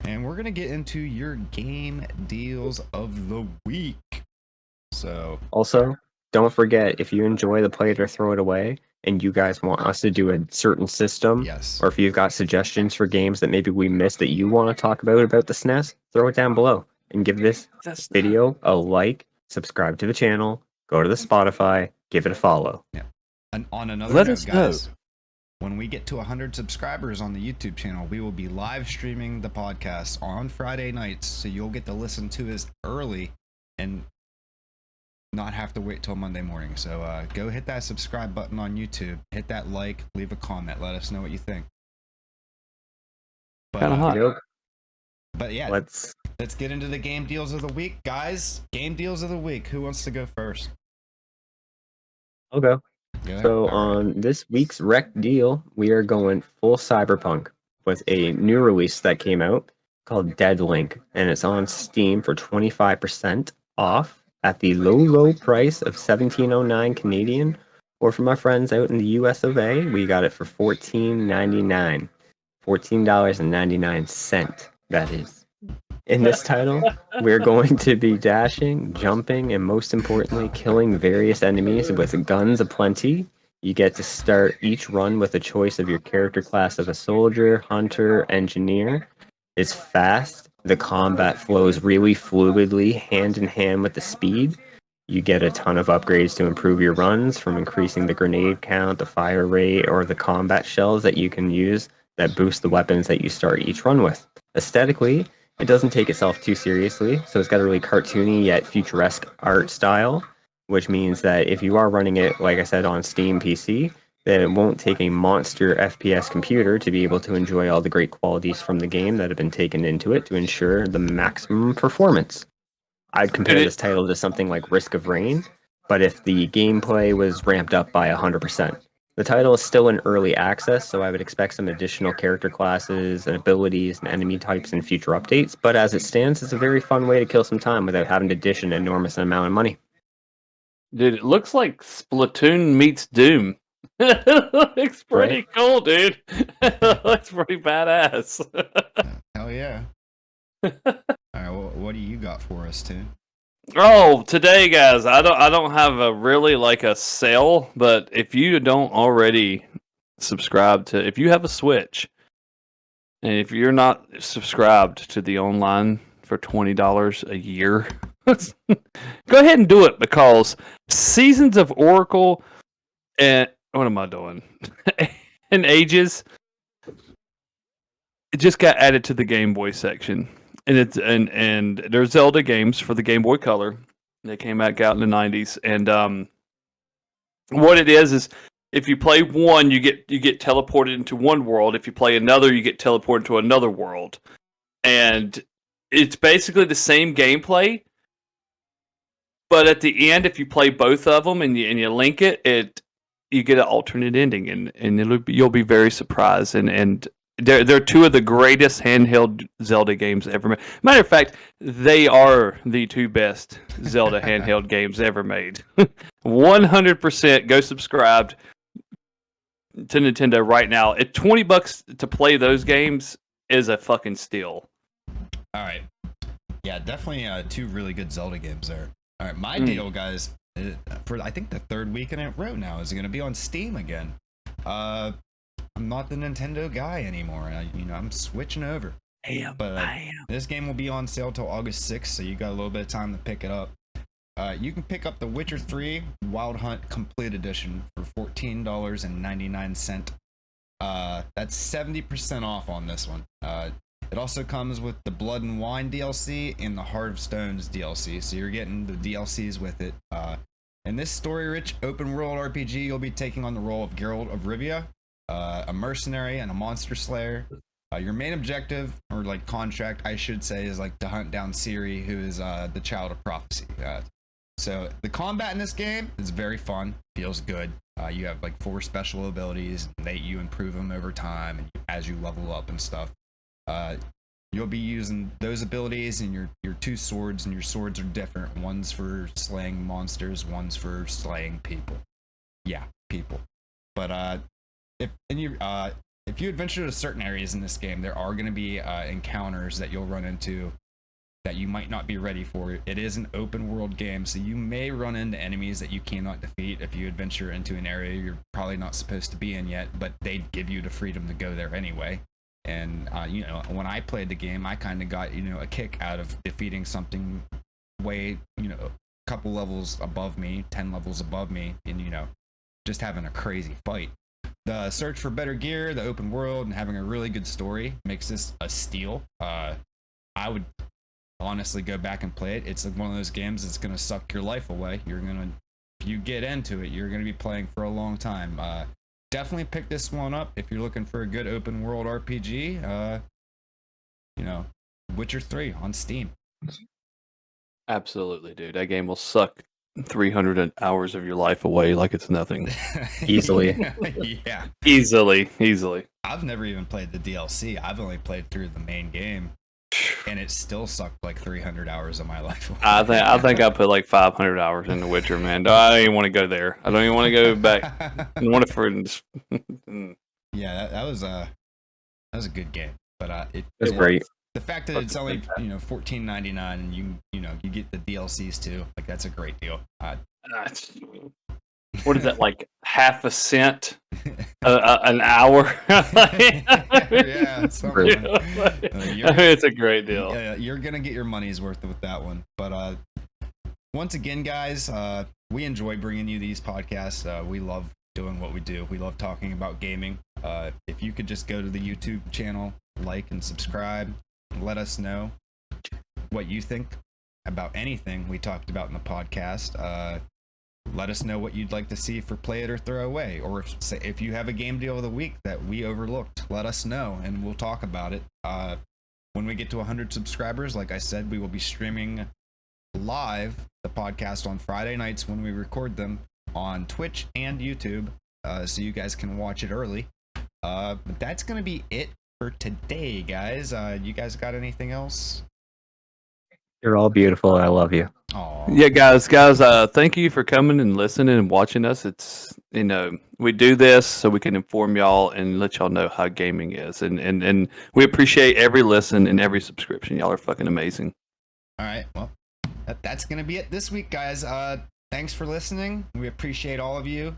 And we're gonna get into your game deals of the week. So Also, don't forget, if you enjoy the play it or throw it away, and you guys want us to do a certain system, yes, or if you've got suggestions for games that maybe we missed that you want to talk about the SNES, throw it down below and give this video a like, subscribe to the channel, go to the Spotify, give it a follow. yeah. And on another Let note, us guys, know. when we get to 100 subscribers on the YouTube channel, we will be live streaming the podcast on Friday nights, so you'll get to listen to us early and not have to wait till Monday morning. So go hit that subscribe button on YouTube, hit that like, leave a comment, let us know what you think. But, Kinda hot. but yeah, Let's get into the game deals of the week, guys. Game deals of the week. Who wants to go first? I'll go. Go ahead. So All right. on this week's rec deal, we are going full cyberpunk with a new release that came out called Dead Link, and it's on Steam for 25% off at the low price of $17.09 Canadian, or for my friends out in the US of A, we got it for $14.99. $14.99, that is. In this title, we're going to be dashing, jumping, and most importantly, killing various enemies with guns aplenty. You get to start each run with a choice of your character class of a soldier, hunter, engineer. It's fast. The combat flows really fluidly, hand in hand with the speed. You get a ton of upgrades to improve your runs, from increasing the grenade count, the fire rate, or the combat shells that you can use that boost the weapons that you start each run with. Aesthetically, it doesn't take itself too seriously, so it's got a really cartoony yet futuresque art style, which means that if you are running it, like I said, on Steam PC, then it won't take a monster FPS computer to be able to enjoy all the great qualities from the game that have been taken into it to ensure the maximum performance. I'd compare this title to something like Risk of Rain, but if the gameplay was ramped up by 100%. The title is still in early access, so I would expect some additional character classes and abilities and enemy types in future updates, but as it stands, it's a very fun way to kill some time without having to dish an enormous amount of money. Dude, it looks like Splatoon meets Doom. It looks pretty cool, dude. It looks pretty badass. Hell yeah. All right, well, what do you got for us, Tim? Oh, today, guys, I don't have a really like a sale, but if you don't already subscribe to, if you have a Switch, and if you're not subscribed to the online for $20 a year, go ahead and do it, because Seasons of Oracle and what am I doing? And Ages, it just got added to the Game Boy section. And it's and there's Zelda games for the Game Boy Color. They came out in the 90s, and what it is if you play one, you get teleported into one world. If you play another, you get teleported to another world, and it's basically the same gameplay. But at the end, if you play both of them and you link it, you get an alternate ending, and you'll be very surprised. And they're two of the greatest handheld Zelda games ever made. Matter of fact, they are the two best Zelda handheld games ever made. 100%. Go subscribe to Nintendo right now. At $20 to play those games is a fucking steal. All right. Yeah, definitely two really good Zelda games there. All right, my deal, guys, for I think the third week in a row now is going to be on Steam again. I'm not the Nintendo guy anymore. I'm switching over. This game will be on sale till August 6th, so you got a little bit of time to pick it up. You can pick up The Witcher 3 Wild Hunt Complete Edition for $14.99. That's 70% off on this one. It also comes with the Blood and Wine DLC and the Heart of Stones DLC, so you're getting the DLCs with it. In this story-rich open-world RPG, you'll be taking on the role of Geralt of Rivia, a mercenary and a monster slayer. Your main objective, or like contract, I should say, is like to hunt down Ciri, who is the child of prophecy. So the combat in this game is very fun, feels good. You have like 4 special abilities, and you improve them over time and as you level up and stuff. You'll be using those abilities and your 2 swords, and your swords are different. One's for slaying monsters, one's for slaying people. Yeah, people. But if you adventure to certain areas in this game, there are going to be encounters that you'll run into that you might not be ready for. It is an open world game, so you may run into enemies that you cannot defeat if you adventure into an area you're probably not supposed to be in yet, but they give you the freedom to go there anyway. And when I played the game, I kind of got a kick out of defeating something way a couple levels above me, 10 levels above me, and just having a crazy fight. The search for better gear, the open world, and having a really good story makes this a steal. I would honestly go back and play it. It's like one of those games that's gonna suck your life away. If you get into it, you're gonna be playing for a long time. Definitely pick this one up if you're looking for a good open world RPG. Witcher 3 on Steam. Absolutely, dude. That game will suck 300 hours of your life away like it's nothing. Easily. Yeah. Easily. I've never even played the DLC. I've only played through the main game, and it still sucked like 300 hours of my life away. I think I put like 500 hours in The Witcher, man. I don't even want to go there. I don't even want to go back. I want to for. Yeah, that was a good game, but It was great. The fact that it's only $14.99 and you get the DLCs too, like that's a great deal. What is that, like half a cent an hour? Yeah, It's a great deal. Yeah, you're gonna get your money's worth with that one. But once again, guys, we enjoy bringing you these podcasts. We love doing what we do. We love talking about gaming. If you could just go to the YouTube channel, like and subscribe, and let us know what you think about anything we talked about in the podcast. Let us know what you'd like to see for Play It or Throw Away, or if you have a game deal of the week that we overlooked, let us know and we'll talk about it. When we get to 100 subscribers, like I said, we will be streaming live the podcast on Friday nights when we record them on Twitch and YouTube, so you guys can watch it early. But that's gonna be it for today, guys. You guys got anything else? You're all beautiful. I love you. Aww. Yeah, guys, thank you for coming and listening and watching us. It's we do this so we can inform y'all and let y'all know how gaming is, and we appreciate every listen and every subscription. Y'all are fucking amazing. All right, well, that's gonna be it this week, guys. Thanks for listening. We appreciate all of you.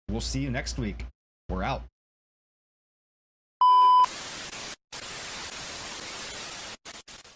We'll see you next week. We're out.